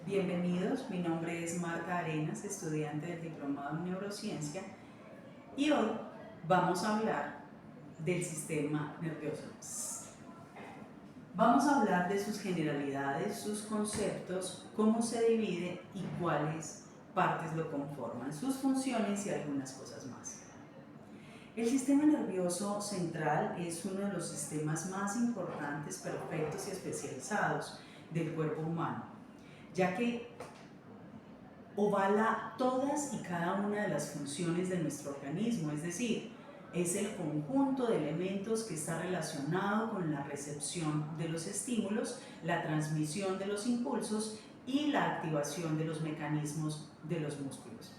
Bienvenidos, mi nombre es Marta Arenas, estudiante del Diplomado en Neurociencia, y hoy vamos a hablar del sistema nervioso. Vamos a hablar de sus generalidades, sus conceptos, cómo se divide y cuáles partes lo conforman, sus funciones y algunas cosas más. El sistema nervioso central es uno de los sistemas más importantes, perfectos y especializados del cuerpo humano, ya que ovala todas y cada una de las funciones de nuestro organismo, es decir, es el conjunto de elementos que está relacionado con la recepción de los estímulos, la transmisión de los impulsos y la activación de los mecanismos de los músculos.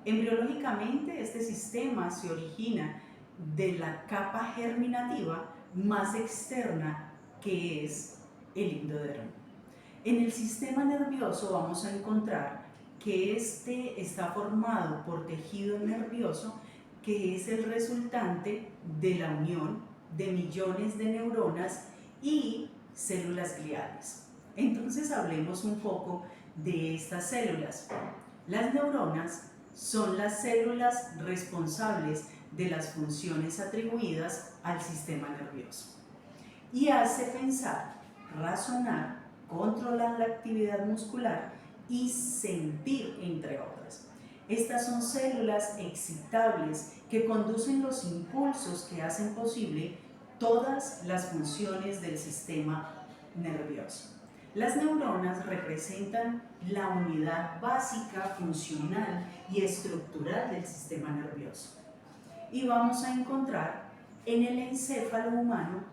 Embriológicamente, este sistema se origina de la capa germinativa más externa, que es el endodermo. En el sistema nervioso vamos a encontrar que este está formado por tejido nervioso, que es el resultante de la unión de millones de neuronas y células gliales. Entonces hablemos un poco de estas células. Las neuronas son las células responsables de las funciones atribuidas al sistema nervioso y hace pensar, razonar, controlar la actividad muscular y sentir, entre otras. Estas son células excitables que conducen los impulsos que hacen posible todas las funciones del sistema nervioso. Las neuronas representan la unidad básica, funcional y estructural del sistema nervioso. Y vamos a encontrar en el encéfalo humano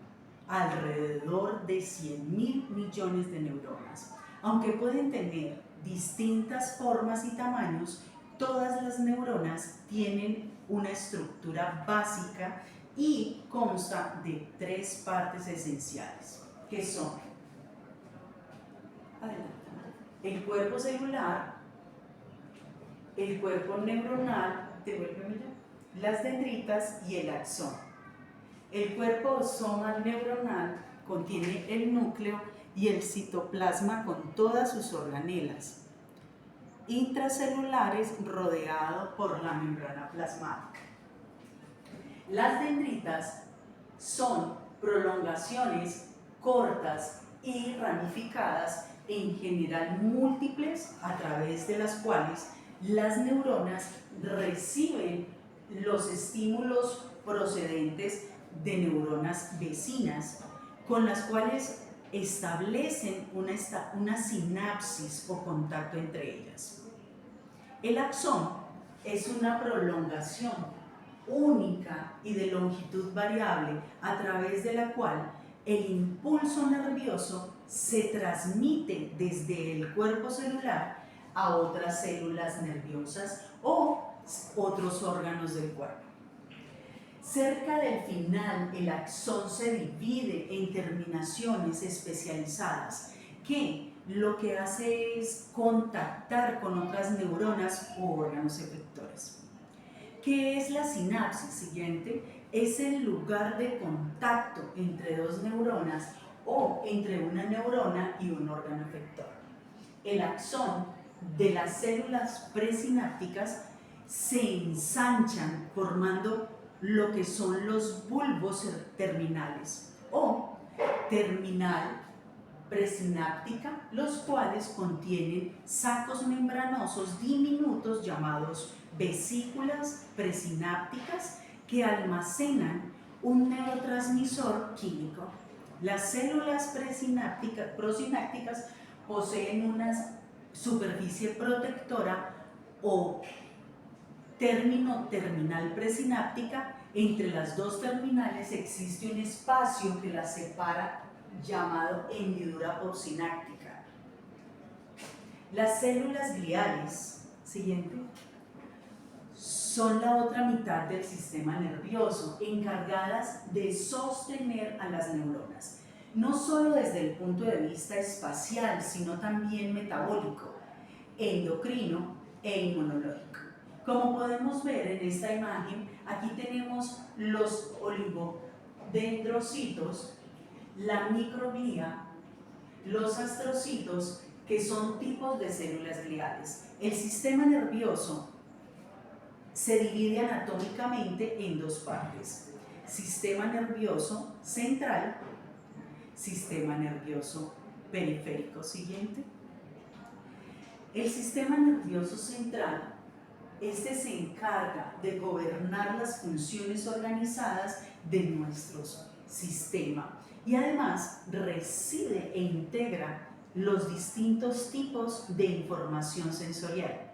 alrededor de 100.000 millones de neuronas. Aunque pueden tener distintas formas y tamaños, todas las neuronas tienen una estructura básica y consta de 3 partes esenciales, que son el cuerpo celular, el cuerpo neuronal, las dendritas y el axón. El cuerpo somal neuronal contiene el núcleo y el citoplasma con todas sus organelas intracelulares rodeado por la membrana plasmática. Las dendritas son prolongaciones cortas y ramificadas, en general múltiples, a través de las cuales las neuronas reciben los estímulos procedentes de neuronas vecinas, con las cuales establecen una sinapsis o contacto entre ellas. El axón es una prolongación única y de longitud variable a través de la cual el impulso nervioso se transmite desde el cuerpo celular a otras células nerviosas o otros órganos del cuerpo. Cerca del final, el axón se divide en terminaciones especializadas que lo que hace es contactar con otras neuronas o órganos efectores. ¿Qué es la sinapsis? Siguiente, es el lugar de contacto entre dos neuronas o entre una neurona y un órgano efector. El axón de las células presinápticas se ensanchan formando lo que son los bulbos terminales o terminal presináptica, los cuales contienen sacos membranosos diminutos llamados vesículas presinápticas que almacenan un neurotransmisor químico. Las células prosinápticas poseen una superficie protectora o término terminal presináptica. Entre las dos terminales existe un espacio que las separa llamado hendidura postsináptica. Las células gliales, siguiente, son la otra mitad del sistema nervioso, encargadas de sostener a las neuronas, no solo desde el punto de vista espacial, sino también metabólico, endocrino e inmunológico. Como podemos ver en esta imagen, aquí tenemos los oligodendrocitos, la microglía, los astrocitos que son tipos de células gliales. El sistema nervioso se divide anatómicamente en dos partes: sistema nervioso central, sistema nervioso periférico. Siguiente. El sistema nervioso central, este se encarga de gobernar las funciones organizadas de nuestro sistema y además recibe e integra los distintos tipos de información sensorial.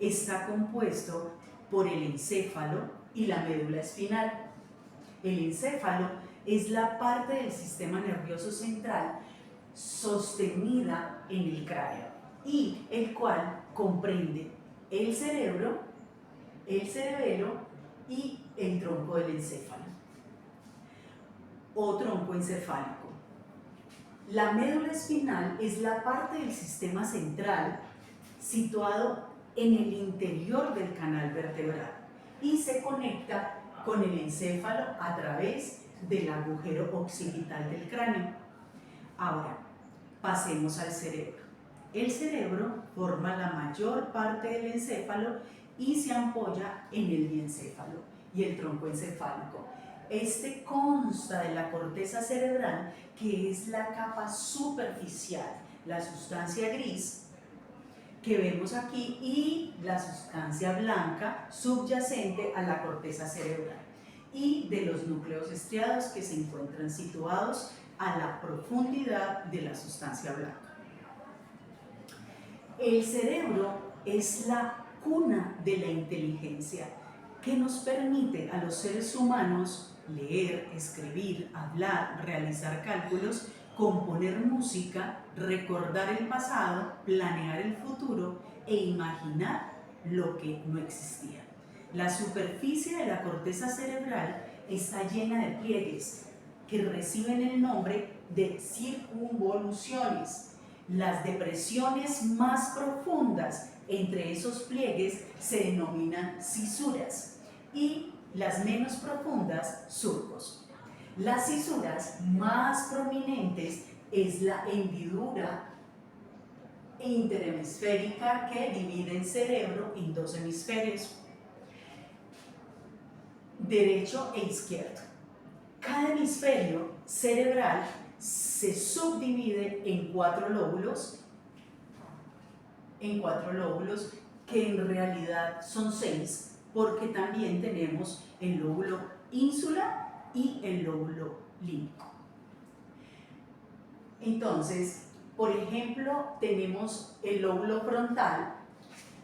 Está compuesto por el encéfalo y la médula espinal. El encéfalo es la parte del sistema nervioso central sostenida en el cráneo y el cual comprende el cerebro, el cerebelo y el tronco del encéfalo o tronco encefálico. La médula espinal es la parte del sistema central situado en el interior del canal vertebral y se conecta con el encéfalo a través del agujero occipital del cráneo. Ahora, pasemos al cerebro. El cerebro forma la mayor parte del encéfalo y se apoya en el diencéfalo y el tronco encefálico. Este consta de la corteza cerebral, que es la capa superficial, la sustancia gris que vemos aquí, y la sustancia blanca subyacente a la corteza cerebral, y de los núcleos estriados que se encuentran situados a la profundidad de la sustancia blanca. El cerebro es la cuna de la inteligencia que nos permite a los seres humanos leer, escribir, hablar, realizar cálculos, componer música, recordar el pasado, planear el futuro e imaginar lo que no existía. La superficie de la corteza cerebral está llena de pliegues que reciben el nombre de circunvoluciones. Las depresiones más profundas entre esos pliegues se denominan cisuras y las menos profundas, surcos. Las cisuras más prominentes es la hendidura interhemisférica que divide el cerebro en dos hemisferios, derecho e izquierdo. Cada hemisferio cerebral se subdivide en cuatro lóbulos que en realidad son 6, porque también tenemos el lóbulo ínsula y el lóbulo límbico. Entonces, por ejemplo, tenemos el lóbulo frontal,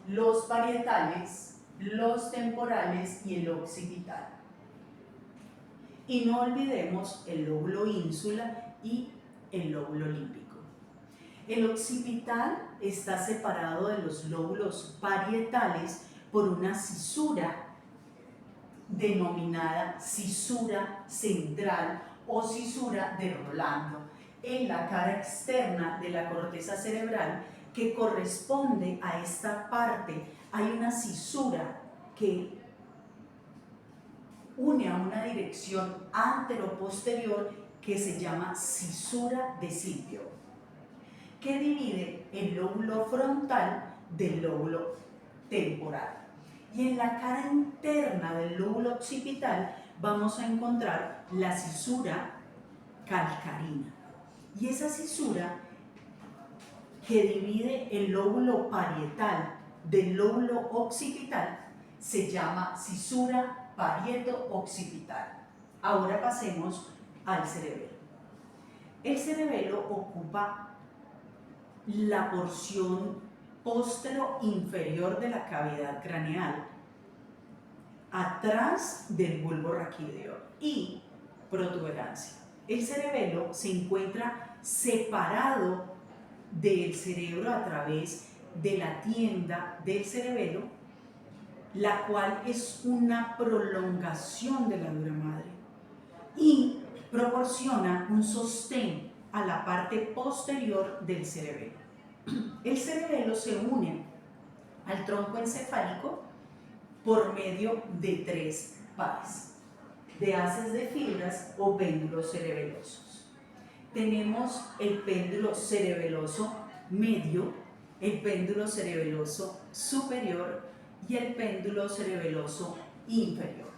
los parietales, los temporales y el occipital. Y no olvidemos el lóbulo ínsula y el lóbulo límbico. El occipital está separado de los lóbulos parietales por una cisura denominada cisura central o cisura de Rolando en la cara externa de la corteza cerebral, que corresponde a esta parte. Hay una cisura que une a una dirección antero-posterior que se llama cisura de Silvio, que divide el lóbulo frontal del lóbulo temporal. Y en la cara interna del lóbulo occipital vamos a encontrar la cisura calcarina. Y esa cisura que divide el lóbulo parietal del lóbulo occipital se llama cisura parieto-occipital. Ahora pasemos al cerebelo. El cerebelo ocupa la porción póstero-inferior de la cavidad craneal, atrás del bulbo raquídeo y protuberancia. El cerebelo se encuentra separado del cerebro a través de la tienda del cerebelo, la cual es una prolongación de la dura madre y proporciona un sostén a la parte posterior del cerebelo. El cerebelo se une al tronco encefálico por medio de 3 pares de haces de fibras o péndulos cerebelosos. Tenemos el péndulo cerebeloso medio, el péndulo cerebeloso superior y el péndulo cerebeloso inferior.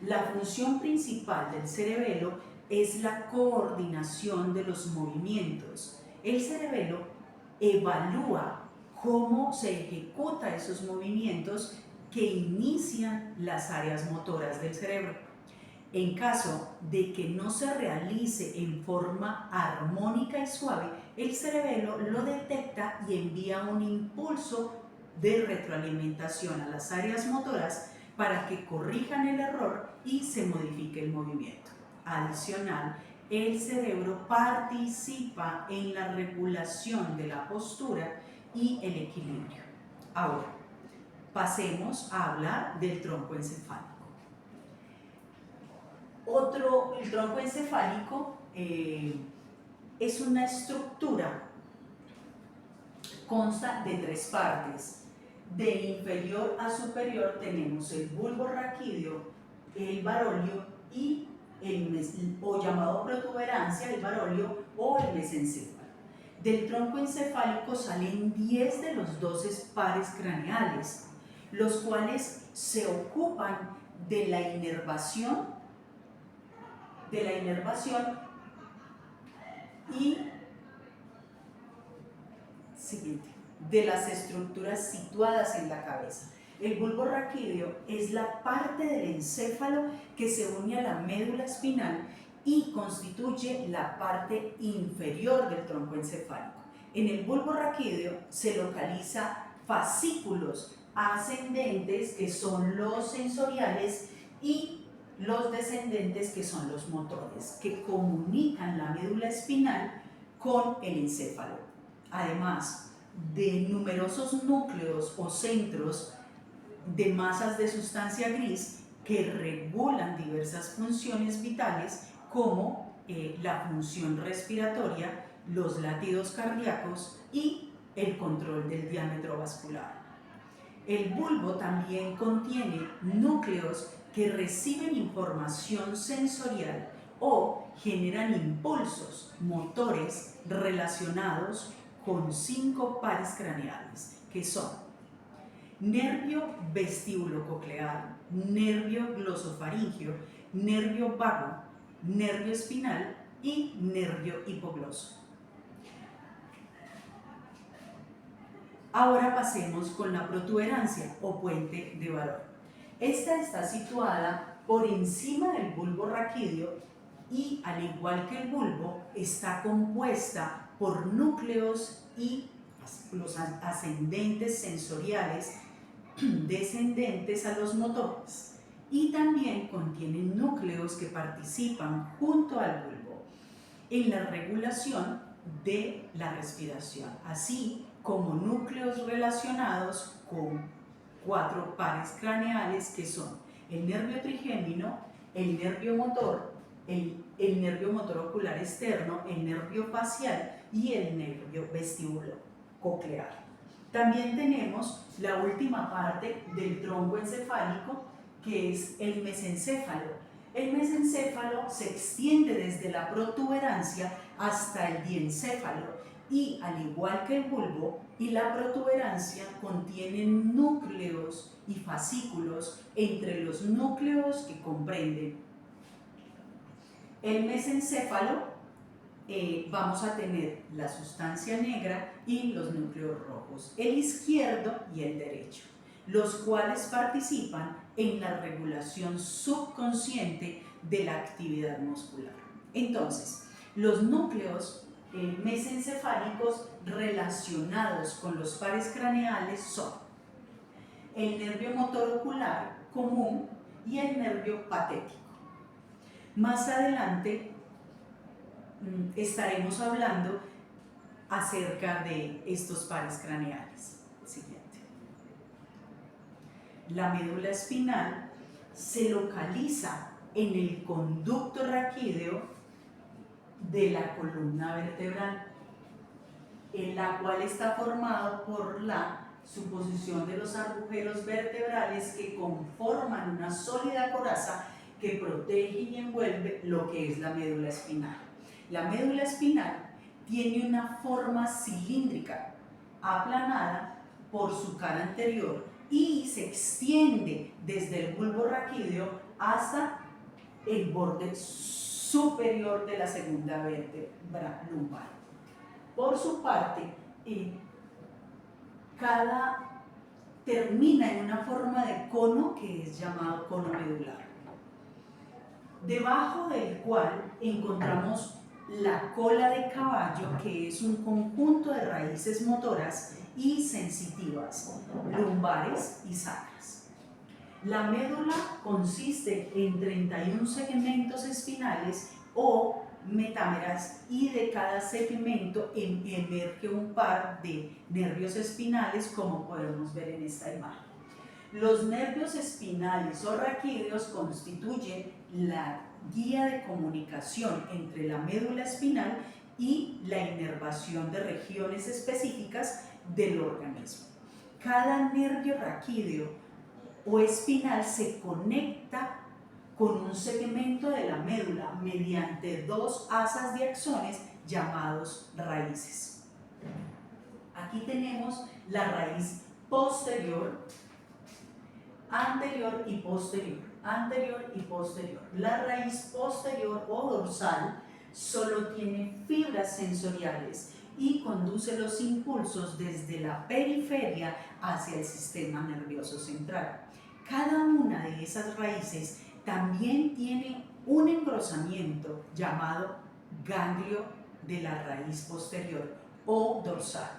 La función principal del cerebelo es la coordinación de los movimientos. El cerebelo evalúa cómo se ejecutan esos movimientos que inician las áreas motoras del cerebro. En caso de que no se realice en forma armónica y suave, el cerebelo lo detecta y envía un impulso de retroalimentación a las áreas motoras para que corrijan el error y se modifique el movimiento. Adicional, el cerebro participa en la regulación de la postura y el equilibrio. Ahora, pasemos a hablar del tronco encefálico. El tronco encefálico es una estructura, consta de 3 partes. De inferior a superior tenemos el bulbo raquídeo, el varolio y o llamado protuberancia, el varolio o el mesencéfalo. Del tronco encefálico salen 10 de los 12 pares craneales, los cuales se ocupan de la inervación y de las estructuras situadas en la cabeza. El bulbo raquídeo es la parte del encéfalo que se une a la médula espinal y constituye la parte inferior del tronco encefálico. En el bulbo raquídeo se localiza fascículos ascendentes, que son los sensoriales, y los descendentes, que son los motores, que comunican la médula espinal con el encéfalo. Además de numerosos núcleos o centros de masas de sustancia gris que regulan diversas funciones vitales, como la función respiratoria, los latidos cardíacos y el control del diámetro vascular. El bulbo también contiene núcleos que reciben información sensorial o generan impulsos motores relacionados con 5 pares craneales, que son nervio vestíbulo-coclear, nervio glosofaringeo, nervio vago, nervio espinal y nervio hipogloso. Ahora pasemos con la protuberancia o puente de Varón. Esta está situada por encima del bulbo raquídeo y, al igual que el bulbo, está compuesta por núcleos y los ascendentes sensoriales descendentes a los motores, y también contienen núcleos que participan junto al bulbo en la regulación de la respiración, así como núcleos relacionados con 4 pares craneales, que son el nervio trigémino, el nervio motor, el nervio motor ocular externo, el nervio facial y el nervio vestíbulo coclear. También tenemos la última parte del tronco encefálico, que es el mesencéfalo. El mesencéfalo se extiende desde la protuberancia hasta el diencéfalo y, al igual que el bulbo y la protuberancia, contienen núcleos y fascículos. Entre los núcleos que comprenden el mesencéfalo vamos a tener la sustancia negra y los núcleos rojos, el izquierdo y el derecho, los cuales participan en la regulación subconsciente de la actividad muscular. Entonces, los núcleos mesencefálicos relacionados con los pares craneales son el nervio motor ocular común y el nervio patético. Más adelante estaremos hablando acerca de estos pares craneales. Siguiente. La médula espinal se localiza en el conducto raquídeo de la columna vertebral, la cual está formado por la suposición de los agujeros vertebrales que conforman una sólida coraza que protege y envuelve lo que es la médula espinal. La médula espinal tiene una forma cilíndrica, aplanada por su cara anterior y se extiende desde el bulbo raquídeo hasta el borde superior de la segunda vértebra lumbar. Por su parte, cada termina en una forma de cono que es llamado cono medular, debajo del cual encontramos la cola de caballo, que es un conjunto de raíces motoras y sensitivas, lumbares y sacras. La médula consiste en 31 segmentos espinales o metámeras, y de cada segmento emerge un par de nervios espinales, como podemos ver en esta imagen. Los nervios espinales o raquídeos constituyen la guía de comunicación entre la médula espinal y la inervación de regiones específicas del organismo. Cada nervio raquídeo o espinal se conecta con un segmento de la médula mediante dos asas de axones llamados raíces. Aquí tenemos la raíz posterior, anterior y posterior, anterior y posterior. La raíz posterior o dorsal solo tiene fibras sensoriales y conduce los impulsos desde la periferia hacia el sistema nervioso central. Cada una de esas raíces también tiene un engrosamiento llamado ganglio de la raíz posterior o dorsal,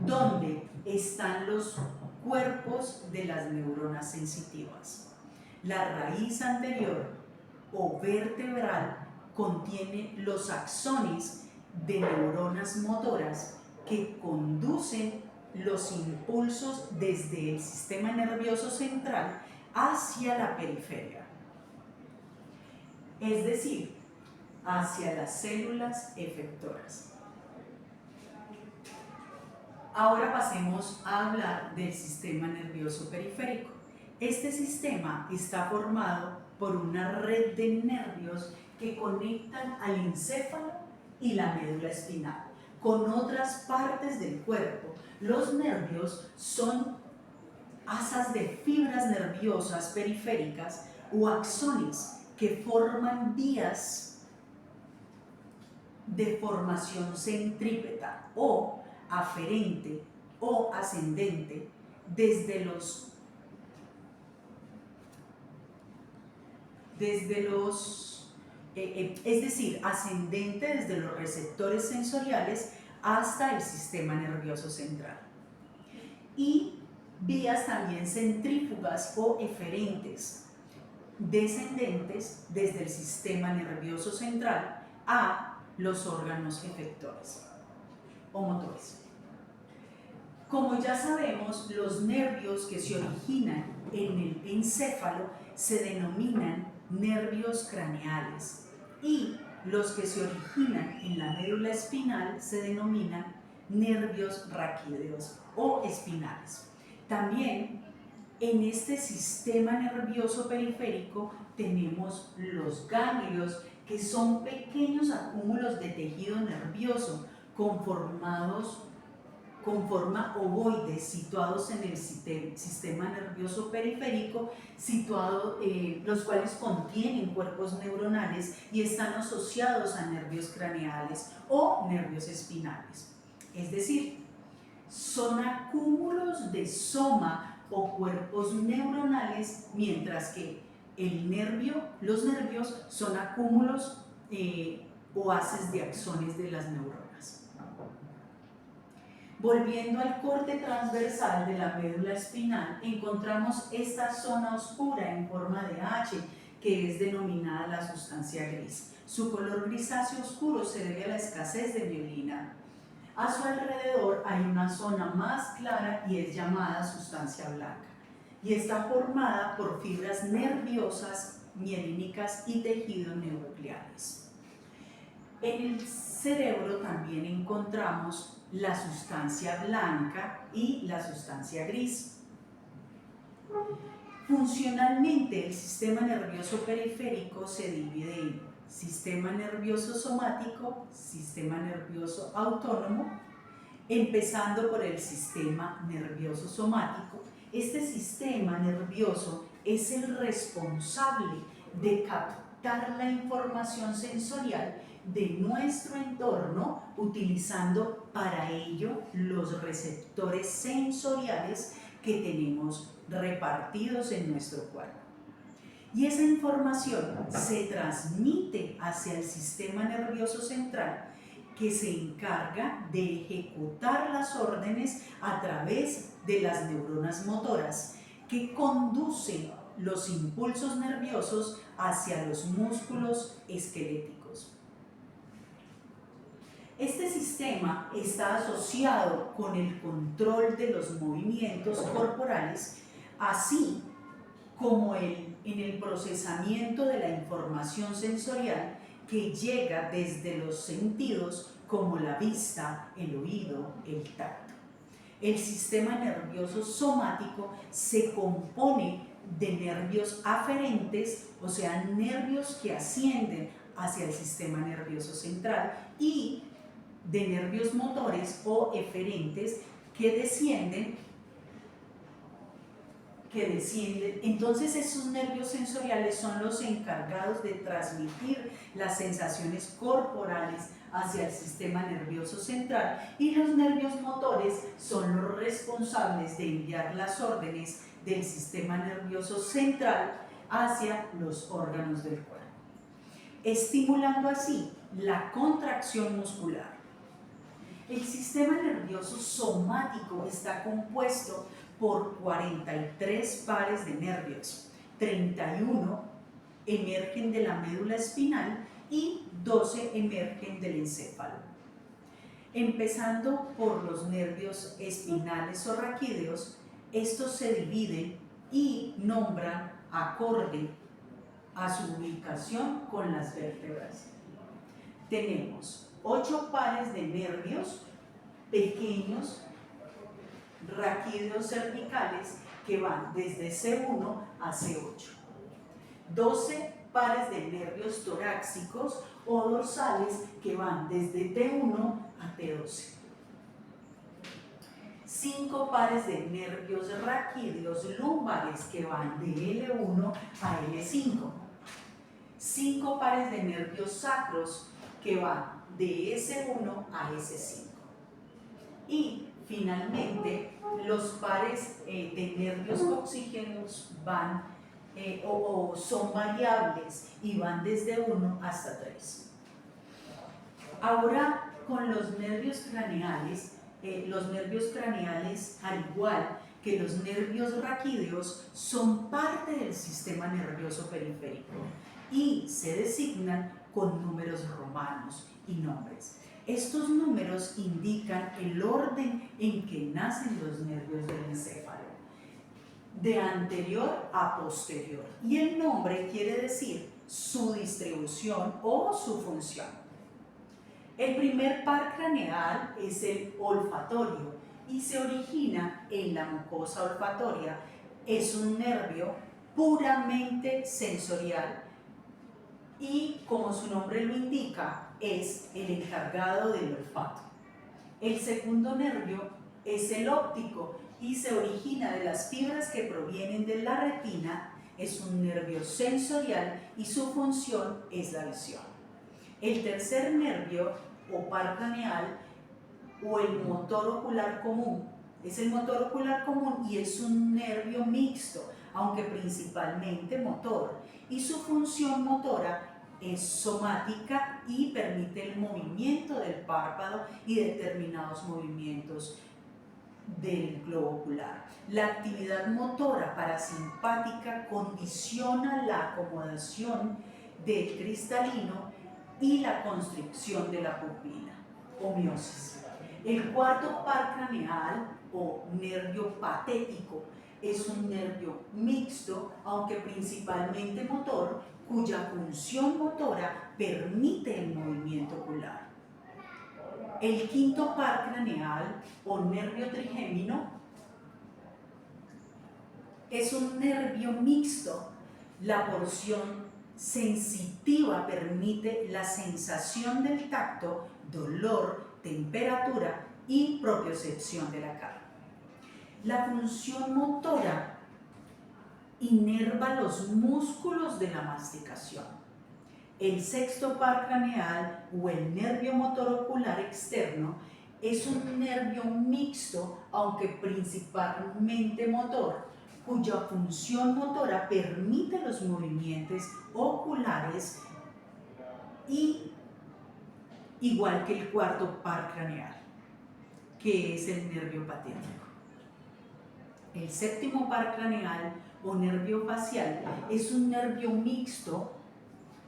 donde están los cuerpos de las neuronas sensitivas. La raíz anterior o vertebral contiene los axones de neuronas motoras que conducen los impulsos desde el sistema nervioso central hacia la periferia, es decir, hacia las células efectoras. Ahora pasemos a hablar del sistema nervioso periférico. Este sistema está formado por una red de nervios que conectan al encéfalo y la médula espinal con otras partes del cuerpo. Los nervios son asas de fibras nerviosas periféricas o axones que forman vías de formación centrípeta o aferente o ascendente es decir, ascendente desde los receptores sensoriales hasta el sistema nervioso central. Y vías también centrífugas o eferentes, descendentes desde el sistema nervioso central a los órganos efectores o motores. Como ya sabemos, los nervios que se originan en el encéfalo se denominan nervios craneales y los que se originan en la médula espinal se denominan nervios raquídeos o espinales. También en este sistema nervioso periférico tenemos los ganglios, que son pequeños acúmulos de tejido nervioso conformados con forma ovoide, situados en el sistema nervioso periférico, los cuales contienen cuerpos neuronales y están asociados a nervios craneales o nervios espinales. Es decir, son acúmulos de soma o cuerpos neuronales, mientras que los nervios son acúmulos o haces de axones de las neuronas. Volviendo al corte transversal de la médula espinal, encontramos esta zona oscura en forma de H, que es denominada la sustancia gris. Su color grisáceo oscuro se debe a la escasez de mielina. A su alrededor hay una zona más clara y es llamada sustancia blanca, y está formada por fibras nerviosas, mielínicas y tejidos neuronucleares. En el cerebro también encontramos la sustancia blanca y la sustancia gris. Funcionalmente, el sistema nervioso periférico se divide en sistema nervioso somático, sistema nervioso autónomo, empezando por el sistema nervioso somático. Este sistema nervioso es el responsable de captar la información sensorial de nuestro entorno, utilizando para ello los receptores sensoriales que tenemos repartidos en nuestro cuerpo. Y esa información se transmite hacia el sistema nervioso central, que se encarga de ejecutar las órdenes a través de las neuronas motoras, que conducen los impulsos nerviosos hacia los músculos esqueléticos. Este sistema está asociado con el control de los movimientos corporales, así como en el procesamiento de la información sensorial que llega desde los sentidos como la vista, el oído, el tacto. El sistema nervioso somático se compone de nervios aferentes, o sea, nervios que ascienden hacia el sistema nervioso central, y de nervios motores o eferentes que descienden. Entonces esos nervios sensoriales son los encargados de transmitir las sensaciones corporales hacia el sistema nervioso central, y los nervios motores son los responsables de enviar las órdenes del sistema nervioso central hacia los órganos del cuerpo, estimulando así la contracción muscular. El sistema nervioso somático está compuesto por 43 pares de nervios, 31 emergen de la médula espinal y 12 emergen del encéfalo. Empezando por los nervios espinales o raquídeos, estos se dividen y nombran acorde a su ubicación con las vértebras. Tenemos 8 pares de nervios pequeños, raquídeos cervicales, que van desde C1 a C8. 12 pares de nervios torácicos o dorsales, que van desde T1 a T12. 5 pares de nervios raquídeos lumbares, que van de L1 a L5. 5 pares de nervios sacros, que van de S1 a S5. Y finalmente, los pares de nervios coxígenos van o son variables y van desde 1 hasta 3. Ahora, con los nervios craneales, al igual que los nervios raquídeos, son parte del sistema nervioso periférico y se designan con números romanos y nombres. Estos números indican el orden en que nacen los nervios del encéfalo, de anterior a posterior, y el nombre quiere decir su distribución o su función. El primer par craneal es el olfatorio y se origina en la mucosa olfatoria. Es un nervio puramente sensorial y, como su nombre lo indica, es el encargado del olfato. El segundo nervio es el óptico y se origina de las fibras que provienen de la retina. Es un nervio sensorial y su función es la visión. El tercer nervio o par craneal, o el motor ocular común, es el motor ocular común y es un nervio mixto, aunque principalmente motor, y su función motora es somática y permite el movimiento del párpado y determinados movimientos del globo ocular. La actividad motora parasimpática condiciona la acomodación del cristalino y la constricción de la pupila o miosis. El cuarto par craneal o nervio patético es un nervio mixto, aunque principalmente motor, cuya función motora permite el movimiento ocular. El quinto par craneal o nervio trigémino es un nervio mixto. La porción sensitiva permite la sensación del tacto, dolor, temperatura y propiocepción de la carne. La función motora inerva los músculos de la masticación. El sexto par craneal o el nervio motor ocular externo es un nervio mixto, aunque principalmente motor, cuya función motora permite los movimientos oculares y igual que el cuarto par craneal, que es el nervio patético. El séptimo par craneal o nervio facial es un nervio mixto.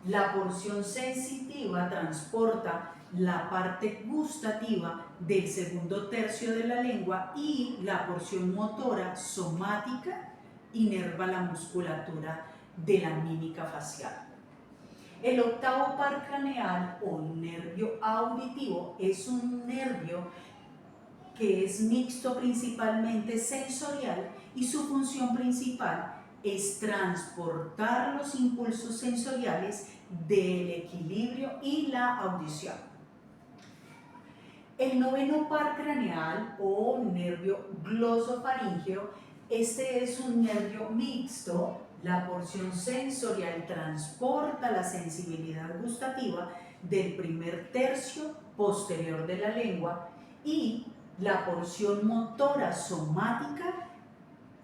La porción sensitiva transporta la parte gustativa del segundo tercio de la lengua y la porción motora somática inerva la musculatura de la mímica facial. El octavo par craneal o nervio auditivo es un nervio que es mixto, principalmente sensorial, y su función principal es transportar los impulsos sensoriales del equilibrio y la audición. El noveno par craneal o nervio glosofaríngeo, este es un nervio mixto. La porción sensorial transporta la sensibilidad gustativa del primer tercio posterior de la lengua y la porción motora somática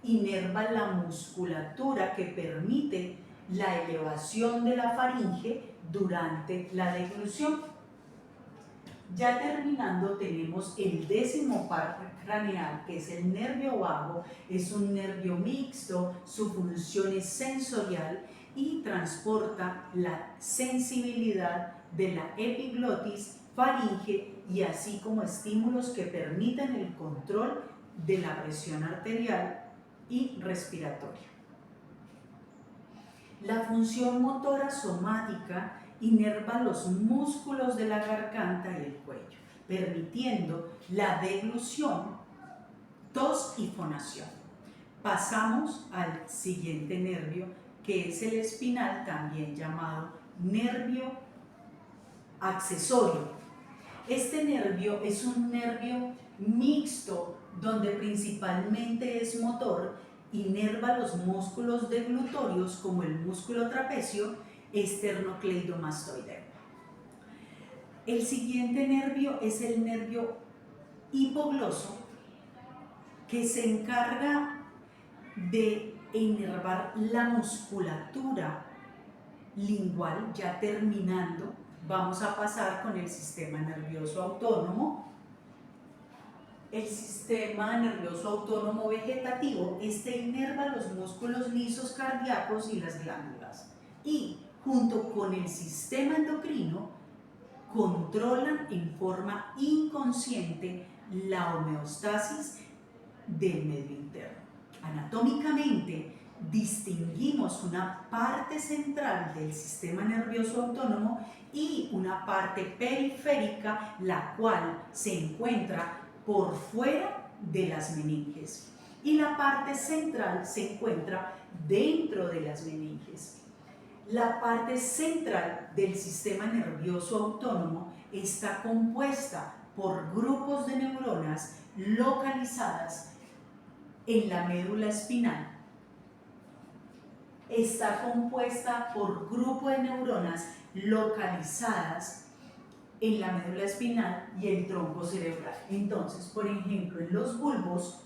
inerva la musculatura que permite la elevación de la faringe durante la deglución. Ya terminando, tenemos el décimo par craneal, que es el nervio vago. Es un nervio mixto, su función es sensorial y transporta la sensibilidad de la epiglotis, faringe y así como estímulos que permitan el control de la presión arterial y respiratoria. La función motora somática inerva los músculos de la garganta y el cuello, permitiendo la deglución, tos y fonación. Pasamos al siguiente nervio, que es el espinal, también llamado nervio accesorio. Este nervio es un nervio mixto, donde principalmente es motor, inerva los músculos deglutorios como el músculo trapecio, esternocleidomastoideo. El siguiente nervio es el nervio hipogloso, que se encarga de inervar la musculatura lingual. Ya terminando, vamos a pasar con el sistema nervioso autónomo. El sistema nervioso autónomo vegetativo, inerva los músculos lisos cardíacos y las glándulas, y junto con el sistema endocrino controlan en forma inconsciente la homeostasis del medio interno. Anatómicamente distinguimos una parte central del sistema nervioso autónomo y una parte periférica, la cual se encuentra por fuera de las meninges, y la parte central se encuentra dentro de las meninges. La parte central del sistema nervioso autónomo está compuesta por grupos de neuronas localizadas en la médula espinal. Está compuesta por grupo de neuronas localizadas en la médula espinal y el tronco cerebral. Entonces, por ejemplo, en los bulbos,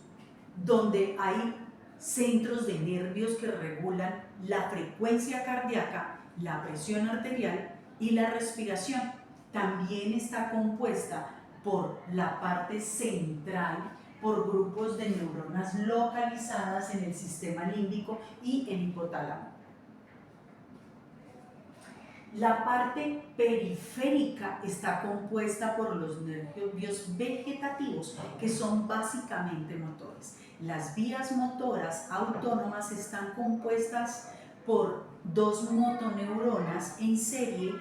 donde hay centros de nervios que regulan la frecuencia cardíaca, la presión arterial y la respiración, también está compuesta por la parte central, por grupos de neuronas localizadas en el sistema límbico y el hipotálamo. La parte periférica está compuesta por los nervios vegetativos, que son básicamente motores. Las vías motoras autónomas están compuestas por dos motoneuronas en serie.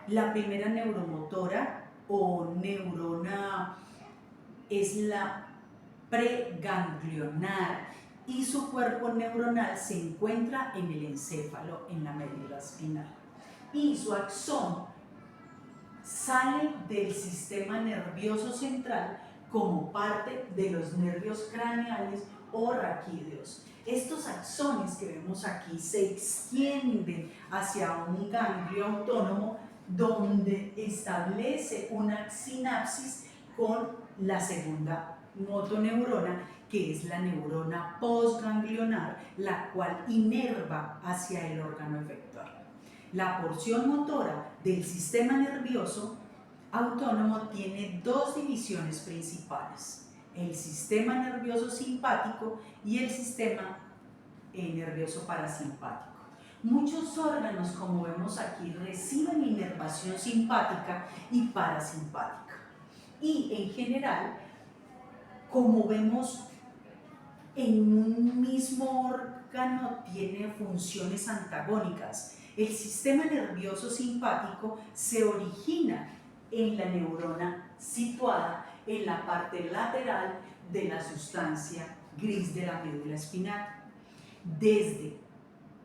La primera neuromotora o neurona es la preganglionar, y su cuerpo neuronal se encuentra en el encéfalo, en la médula espinal. Y su axón sale del sistema nervioso central como parte de los nervios craneales o raquídeos. Estos axones que vemos aquí se extienden hacia un ganglio autónomo donde establece una sinapsis con la segunda motoneurona, que es la neurona postganglionar, la cual inerva hacia el órgano efector. La porción motora del sistema nervioso autónomo tiene dos divisiones principales: el sistema nervioso simpático y el sistema nervioso parasimpático. Muchos órganos, como vemos aquí, reciben inervación simpática y parasimpática. Y en general, como vemos, en un mismo órgano tiene funciones antagónicas. El sistema nervioso simpático se origina en la neurona situada en la parte lateral de la sustancia gris de la médula espinal, desde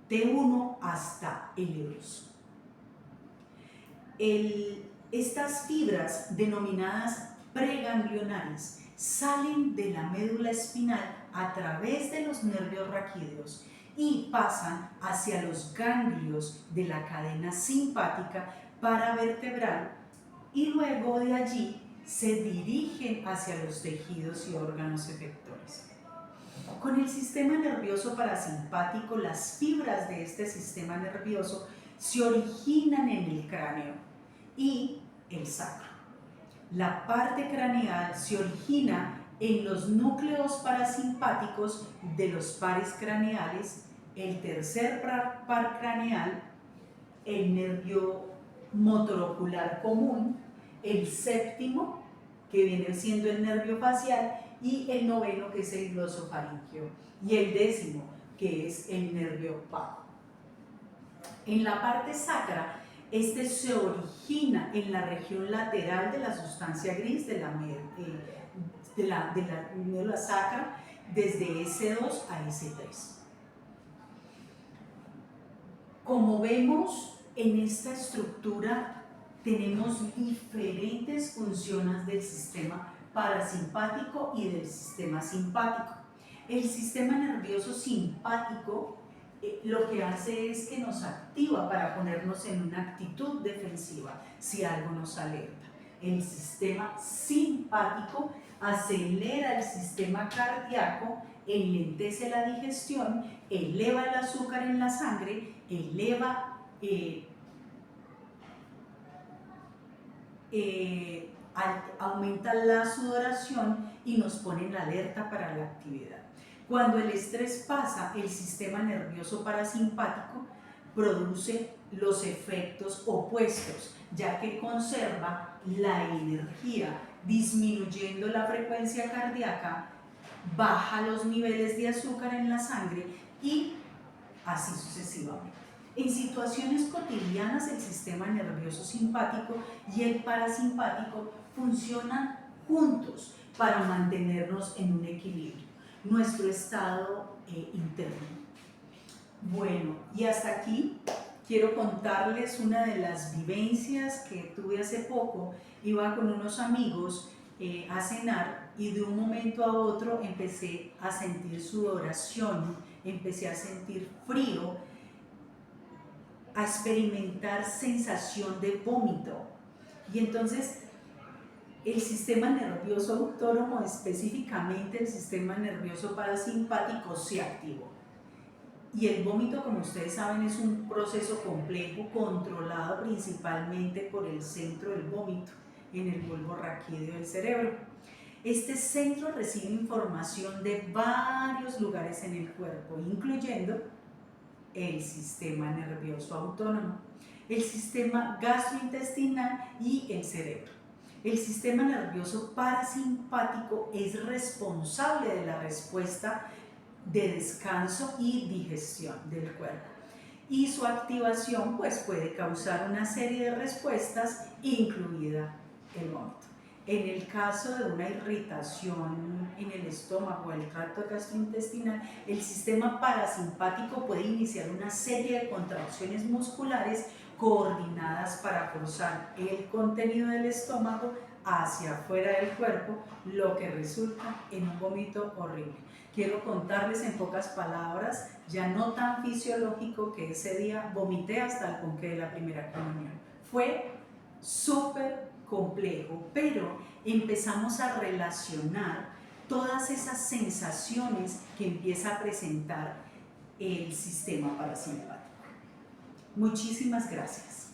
T1 hasta L2. Estas fibras, denominadas preganglionares, salen de la médula espinal a través de los nervios raquídeos y pasan hacia los ganglios de la cadena simpática paravertebral, y luego de allí se dirigen hacia los tejidos y órganos efectores. Con el sistema nervioso parasimpático, las fibras de este sistema nervioso se originan en el cráneo y el sacro. La parte craneal se origina en los núcleos parasimpáticos de los pares craneales, el tercer par craneal, el nervio motorocular común, el séptimo, que viene siendo el nervio facial, y el noveno, que es el glosofaringeo, y el décimo, que es el nervio vago. En la parte sacra, este se origina en la región lateral de la sustancia gris de la médula sacra, desde S2 a S3. Como vemos, en esta estructura tenemos diferentes funciones del sistema parasimpático y del sistema simpático. El sistema nervioso simpático lo que hace es que nos activa para ponernos en una actitud defensiva si algo nos alerta. El sistema simpático acelera el sistema cardíaco, enlentece la digestión, eleva el azúcar en la sangre, aumenta la sudoración y nos pone en alerta para la actividad. Cuando el estrés pasa, el sistema nervioso parasimpático produce los efectos opuestos, ya que conserva la energía, disminuyendo la frecuencia cardíaca, baja los niveles de azúcar en la sangre y así sucesivamente. En situaciones cotidianas, el sistema nervioso simpático y el parasimpático funcionan juntos para mantenernos en un equilibrio, nuestro estado interno. Bueno, y hasta aquí quiero contarles una de las vivencias que tuve hace poco. Iba con unos amigos a cenar y de un momento a otro empecé a sentir sudoración, empecé a sentir frío, a experimentar sensación de vómito. Y entonces el sistema nervioso autónomo, específicamente el sistema nervioso parasimpático, se activó. Y el vómito, como ustedes saben, es un proceso complejo controlado principalmente por el centro del vómito en el bulbo raquídeo del cerebro. Este centro recibe información de varios lugares en el cuerpo, incluyendo el sistema nervioso autónomo, el sistema gastrointestinal y el cerebro. El sistema nervioso parasimpático es responsable de la respuesta de descanso y digestión del cuerpo, y su activación pues puede causar una serie de respuestas, incluida el vómito. En el caso de una irritación en el estómago o el tracto gastrointestinal, el sistema parasimpático puede iniciar una serie de contracciones musculares coordinadas para forzar el contenido del estómago hacia afuera del cuerpo, lo que resulta en un vómito horrible. Quiero contarles en pocas palabras, ya no tan fisiológico, que ese día vomité hasta el ponqué de la primera comunión. Fue súper complejo, pero empezamos a relacionar todas esas sensaciones que empieza a presentar el sistema parasimpático. Muchísimas gracias.